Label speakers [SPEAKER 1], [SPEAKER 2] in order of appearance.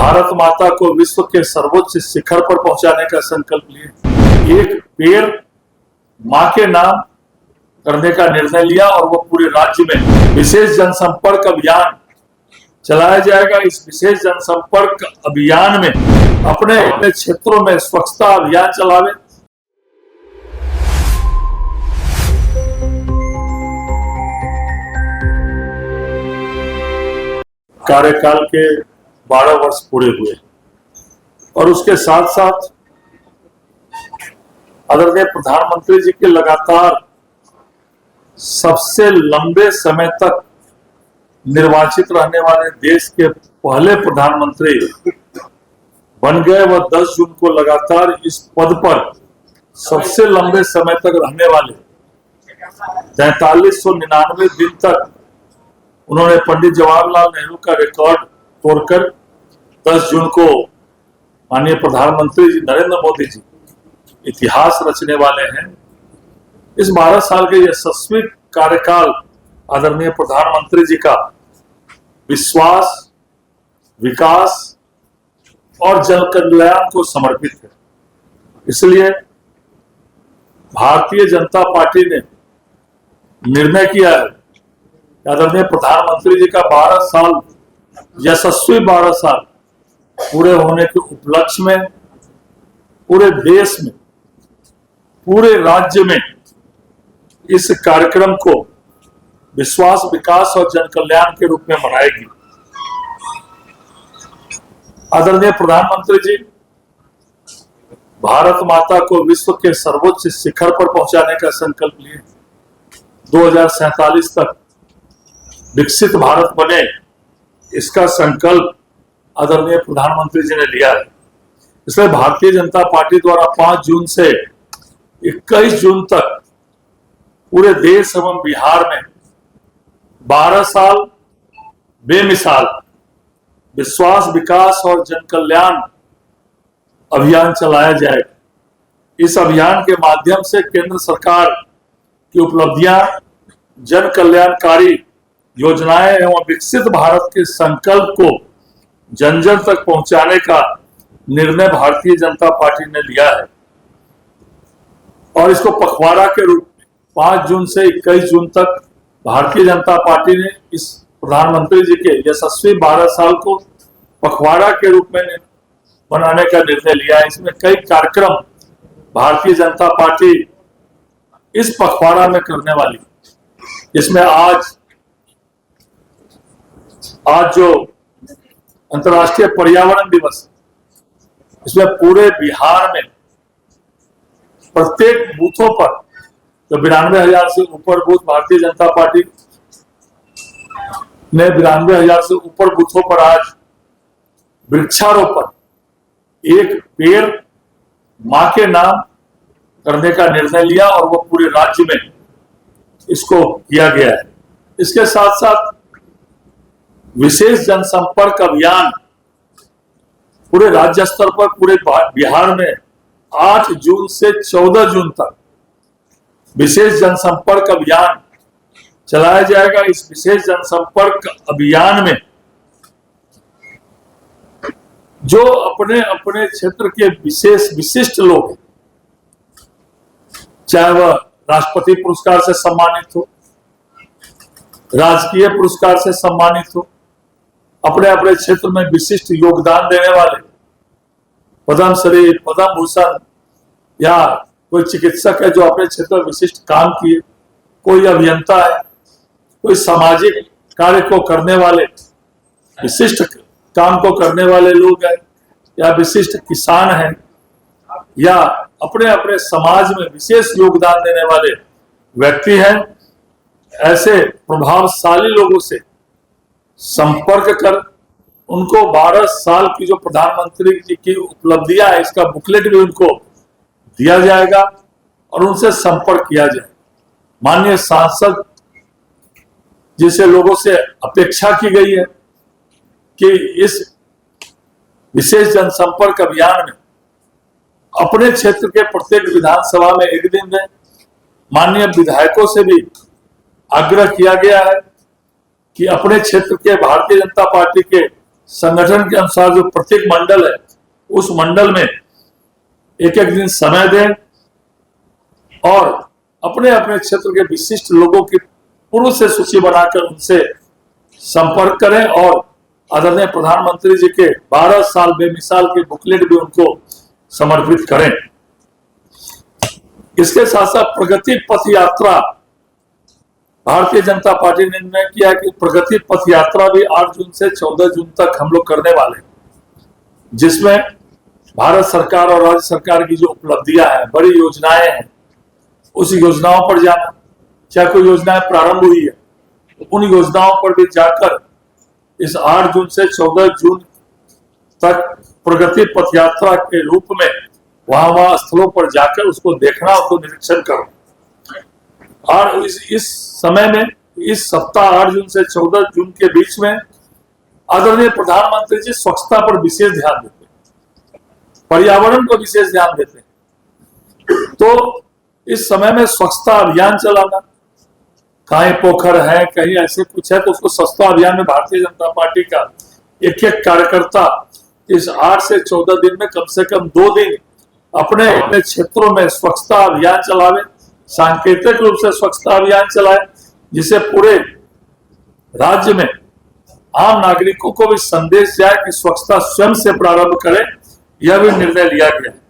[SPEAKER 1] भारत माता को विश्व के सर्वोच्च शिखर पर पहुंचाने का संकल्प लिए। एक पेड़ मां के नाम करने का निर्णय लिया और वो पूरे राज्य में विशेष जनसंपर्क अभियान चलाया जाएगा। इस विशेष जनसंपर्क अभियान में अपने अपने क्षेत्रों में स्वच्छता अभियान चलावे। कार्यकाल के 12 वर्ष पूरे हुए और उसके साथ साथ आदरणीय प्रधानमंत्री जी के लगातार सबसे लंबे समय तक निर्वाचित रहने वाले देश के पहले प्रधानमंत्री बन गए। वह 10 जून को लगातार इस पद पर सबसे लंबे समय तक रहने वाले 4399 दिन तक उन्होंने पंडित जवाहरलाल नेहरू का रिकॉर्ड तोड़कर 10 जून को माननीय प्रधानमंत्री जी नरेंद्र मोदी जी इतिहास रचने वाले हैं। इस 12 साल के यशस्वी कार्यकाल आदरणीय प्रधानमंत्री जी का विश्वास, विकास और जन कल्याण को समर्पित है। इसलिए भारतीय जनता पार्टी ने निर्णय किया है कि आदरणीय प्रधानमंत्री जी का 12 साल यशस्वी 12 साल पूरे होने के उपलक्ष्य में पूरे देश में, पूरे राज्य में इस कार्यक्रम को विश्वास, विकास और जन कल्याण के रूप में मनाएगी। आदरणीय प्रधानमंत्री जी भारत माता को विश्व के सर्वोच्च शिखर पर पहुंचाने का संकल्प लिए। 2047 तक विकसित भारत बने, इसका संकल्प आदरणीय प्रधानमंत्री जी ने लिया है। इसलिए भारतीय जनता पार्टी द्वारा 5 जून से 21 जून तक पूरे देश एवं बिहार में 12 साल बेमिसाल विश्वास, विकास और जन कल्याण अभियान चलाया जाएगा। इस अभियान के माध्यम से केंद्र सरकार की उपलब्धियां, जन कल्याणकारी योजनाएं एवं विकसित भारत के संकल्प को जन जन तक पहुंचाने का निर्णय भारतीय जनता पार्टी ने लिया है और इसको पखवाड़ा के रूप में 5 जून से 21 जून तक भारतीय जनता पार्टी ने इस प्रधानमंत्री जी के यशस्वी 12 साल को पखवाड़ा के रूप में बनाने का निर्णय लिया है। इसमें कई कार्यक्रम भारतीय जनता पार्टी इस पखवाड़ा में करने वाली, जिसमें आज जो अंतर्राष्ट्रीय पर्यावरण दिवस, इसमें पूरे बिहार में प्रत्येक बूथों पर तो 92,000 से ऊपर बूथ भारतीय जनता पार्टी ने 92,000 से ऊपर बूथों पर आज वृक्षारोपण, एक पेड़ मां के नाम करने का निर्णय लिया और वो पूरे राज्य में इसको किया गया है। इसके साथ साथ विशेष जनसंपर्क अभियान पूरे राज्य स्तर पर पूरे बिहार में 8 जून से 14 जून तक विशेष जनसंपर्क अभियान चलाया जाएगा। इस विशेष जनसंपर्क अभियान में जो अपने अपने क्षेत्र के विशिष्ट लोग, चाहे वह राष्ट्रपति पुरस्कार से सम्मानित हो, राजकीय पुरस्कार से सम्मानित हो, अपने अपने क्षेत्र में विशिष्ट योगदान देने वाले, पद्मश्री, पद्म भूषण या कोई चिकित्सक है जो अपने क्षेत्र में विशिष्ट काम किए, कोई अभियंता है, कोई सामाजिक कार्य को करने वाले, विशिष्ट काम को करने वाले लोग हैं, या विशिष्ट किसान हैं, या अपने अपने समाज में विशेष योगदान देने वाले व्यक्ति हैं। ऐसे प्रभावशाली लोगों से संपर्क कर उनको 12 साल की जो प्रधानमंत्री जी की उपलब्धियां है, इसका बुकलेट भी उनको दिया जाएगा और उनसे संपर्क किया जाए। माननीय सांसद जिसे लोगों से अपेक्षा की गई है कि इस विशेष जनसंपर्क अभियान में अपने क्षेत्र के प्रत्येक विधानसभा में एक दिन दें। माननीय विधायकों से भी आग्रह किया गया है कि अपने क्षेत्र के भारतीय जनता पार्टी के संगठन के अनुसार जो प्रत्येक मंडल है उस मंडल में एक एक दिन समय दें और अपने अपने क्षेत्र के विशिष्ट लोगों की पूर्व से सूची बनाकर उनसे संपर्क करें और आदरणीय प्रधानमंत्री जी के 12 साल बेमिसाल के बुकलेट भी उनको समर्पित करें। इसके साथ साथ प्रगति पथ यात्रा, भारतीय जनता पार्टी ने निर्णय किया कि प्रगति पथ यात्रा भी 8 जून से 14 जून तक हम लोग करने वाले हैं, जिसमें भारत सरकार और राज्य सरकार की जो उपलब्धियां हैं, बड़ी योजनाएं हैं, उस योजनाओं पर जाना, चाहे कोई योजनाएं प्रारंभ हुई है तो उन योजनाओं पर भी जाकर इस 8 जून से 14 जून तक प्रगति पथ यात्रा के रूप में वहां स्थलों पर जाकर उसको देखना, उसको निरीक्षण करना। और इस समय में, इस सप्ताह 8 जून से 14 जून के बीच में आदरणीय प्रधानमंत्री जी स्वच्छता पर विशेष ध्यान देते हैं, पर्यावरण पर विशेष ध्यान देते हैं। तो इस समय में स्वच्छता अभियान चलाना, कहीं पोखर है, कहीं ऐसे कुछ है, तो उसको स्वच्छता अभियान में भारतीय जनता पार्टी का एक एक कार्यकर्ता इस 8 से 14 दिन में कम से कम 2 दिन अपने अपने क्षेत्रों में स्वच्छता अभियान चलावे, सांकेतिक रूप से स्वच्छता अभियान चलाए, जिसे पूरे राज्य में आम नागरिकों को भी संदेश जाए कि स्वच्छता स्वयं से प्रारंभ करें। यह भी निर्णय लिया गया है।